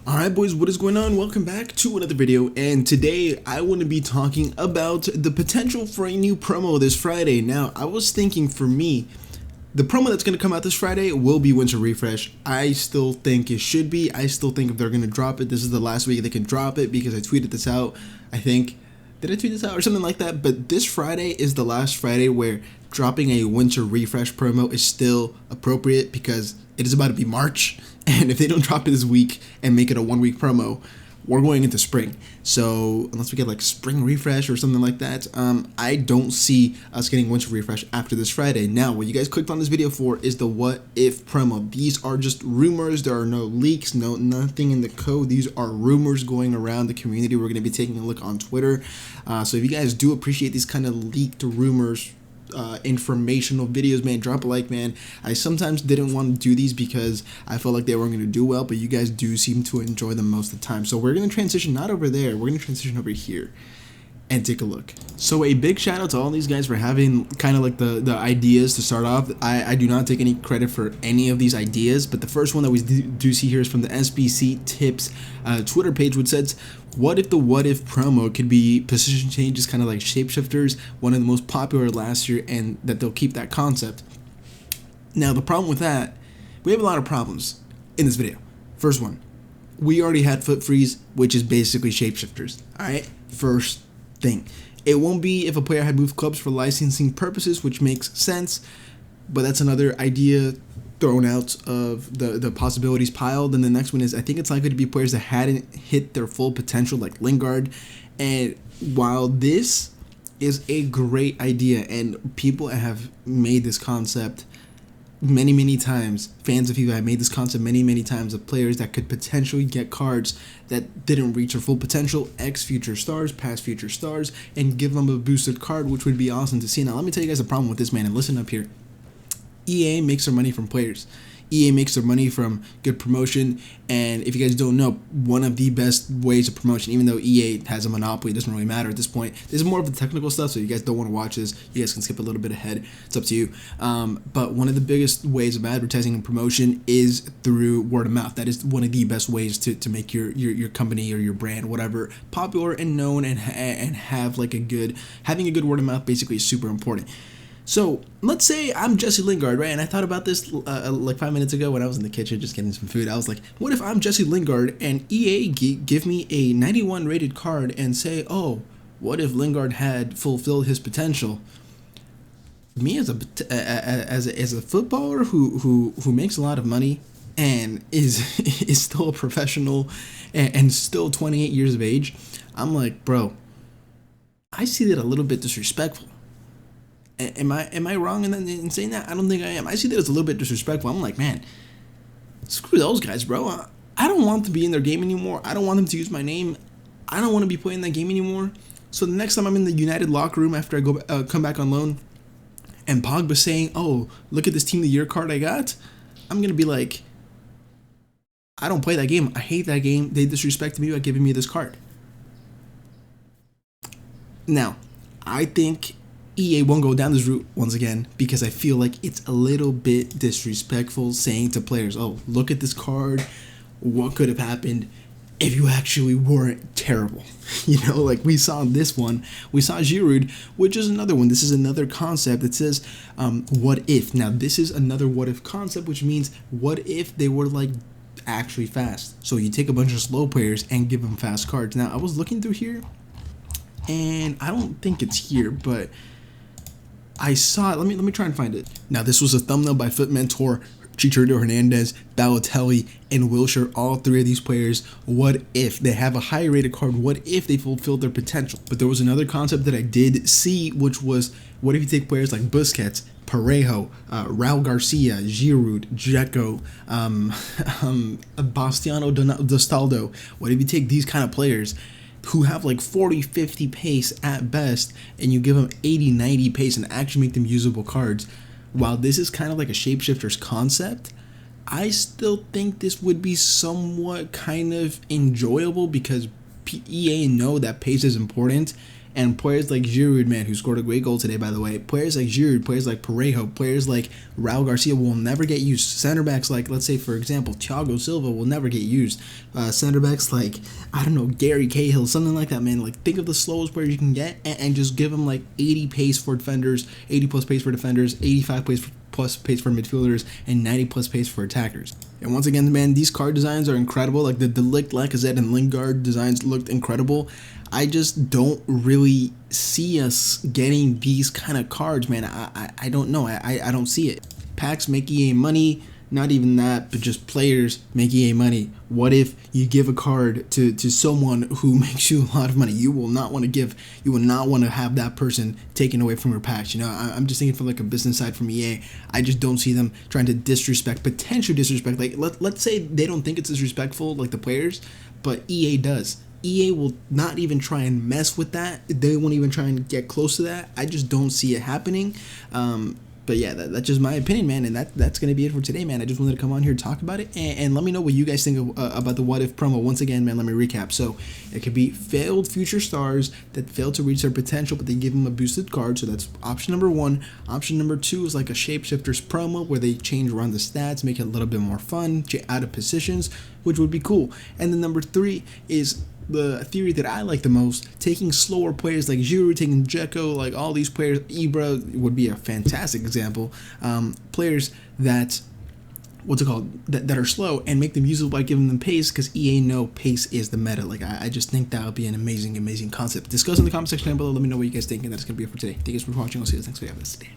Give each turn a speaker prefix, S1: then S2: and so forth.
S1: Alright boys, what is going on? Welcome back to another video, and today I want to be talking about the potential for a new promo this Friday. Now, I was thinking for me, the promo that's going to come out this Friday will be Winter Refresh. I still think it should be. I still think if they're going to drop it, this is the last week they can drop it because I tweeted this out, I think. Did I tweet this out or something like that? But this Friday is the last Friday where dropping a Winter Refresh promo is still appropriate because it is about to be March. And if they don't drop it this week and make it a 1 week promo, we're going into spring. So unless we get like spring refresh or something like that, I don't see us getting winter refresh after this Friday. Now, what you guys clicked on this video for is the what if promo. These are just rumors. There are no leaks, nothing in the code. These are rumors going around the community. We're going to be taking a look on Twitter. So if you guys do appreciate these kind of leaked rumors, informational videos, man, drop a like, man. I sometimes didn't want to do these because I felt like they weren't going to do well, but you guys do seem to enjoy them most of the time. So we're going to transition not over there, we're going to transition over here and take a look. So a big shout out to all these guys for having kind of like the ideas to start off. I do not take any credit for any of these ideas, but the first one that we do see here is from the SBC Tips Twitter page, which says, what if the what if promo could be position changes, kind of like shapeshifters, one of the most popular last year, and that they'll keep that concept. Now the problem with that, we have a lot of problems in this video. First one, we already had foot freeze, which is basically shapeshifters. Alright, first thing. It won't be if a player had moved clubs for licensing purposes, which makes sense, but that's another idea thrown out of the possibilities pile. Then the next one is, I think it's likely to be players that hadn't hit their full potential, like Lingard. And while this is a great idea and people have made this concept many times, fans of FIFA have made this concept many times of players that could potentially get cards that didn't reach their full potential, X future stars, past future stars, and give them a boosted card, which would be awesome to see. Now let me tell you guys the problem with this, man, and listen up here. EA makes their money from players. EA makes their money from good promotion, and if you guys don't know, one of the best ways of promotion, even though EA has a monopoly, it doesn't really matter at this point. This is more of the technical stuff, so if you guys don't want to watch this, you guys can skip a little bit ahead. It's up to you. But one of the biggest ways of advertising and promotion is through word of mouth. That is one of the best ways to make your company or your brand, whatever, popular and known, and have like having a good word of mouth basically is super important. So let's say I'm Jesse Lingard, right? And I thought about this like 5 minutes ago when I was in the kitchen just getting some food. I was like, what if I'm Jesse Lingard and EA give me a 91 rated card and say, oh, what if Lingard had fulfilled his potential? Me as a footballer who makes a lot of money and is still a professional and still 28 years of age, I'm like, bro, I see that a little bit disrespectful. Am I wrong in saying that? I don't think I am. I see that as a little bit disrespectful. I'm like, man, screw those guys, bro. I don't want to be in their game anymore. I don't want them to use my name. I don't want to be playing that game anymore. So the next time I'm in the United locker room after I come back on loan, and Pogba's saying, oh, look at this Team of the Year card I got, I'm going to be like, I don't play that game. I hate that game. They disrespected me by giving me this card. Now, I think EA won't go down this route once again because I feel like it's a little bit disrespectful saying to players, oh, look at this card, what could have happened if you actually weren't terrible. You know, like we saw this one, we saw Giroud, which is another one. This is another concept that says, what if? Now this is another what if concept, which means what if they were like actually fast? So you take a bunch of slow players and give them fast cards. Now I was looking through here and I don't think it's here, but I saw it. Let me try and find it. Now, this was a thumbnail by Foot Mentor, Chicharito Hernandez, Balotelli, and Wilshere. All three of these players, what if they have a high rated card? What if they fulfilled their potential? But there was another concept that I did see, which was, what if you take players like Busquets, Parejo, Raul Garcia, Giroud, Dzeko, Bastiano Dostaldo? What if you take these kind of players who have like 40-50 pace at best, and you give them 80-90 pace and actually make them usable cards? While this is kind of like a shapeshifter's concept, I still think this would be somewhat kind of enjoyable because EA know that pace is important, And players like Giroud, man, who scored a great goal today, by the way, players like Giroud, players like Parejo, players like Raul Garcia will never get used. Center backs like, let's say, for example, Thiago Silva will never get used. Center backs like, I don't know, Gary Cahill, something like that, man. Like, think of the slowest player you can get and just give them like 80 pace for defenders, 80 plus pace for defenders, 85 plus pace for midfielders, and 90 plus pace for attackers. And once again, man, these card designs are incredible. Like the De Ligt, Lacazette, and Lingard designs looked incredible. I just don't really see us getting these kind of cards, man. I don't know. I don't see it. Packs make EA money. Not even that, but just players make EA money. What if you give a card to someone who makes you a lot of money? You will not want to have that person taken away from your packs. You know, I'm just thinking from like a business side from EA. I just don't see them trying to potential disrespect. Like let's say they don't think it's disrespectful, like the players, but EA does. EA will not even try and mess with that. They won't even try and get close to that. I just don't see it happening. But yeah, that's just my opinion, man, and that's going to be it for today, man. I just wanted to come on here and talk about it, and let me know what you guys think about the What If promo. Once again, man, let me recap. So it could be failed future stars that failed to reach their potential, but they give them a boosted card, so that's option number 1. Option number 2 is like a Shapeshifters promo where they change around the stats, make it a little bit more fun, out of positions, which would be cool. And then number 3 is the theory that I like the most, taking slower players like Giroud, taking Dzeko, like all these players. Ibra would be a fantastic example. Players that, what's it called, that are slow and make them usable by giving them pace, because EA know pace is the meta. Like I just think that would be an amazing concept. Discuss in the comment section down below. Let me know what you guys think, and that's going to be it for today. Thank you guys for watching. I'll see you guys next video. Have a nice day.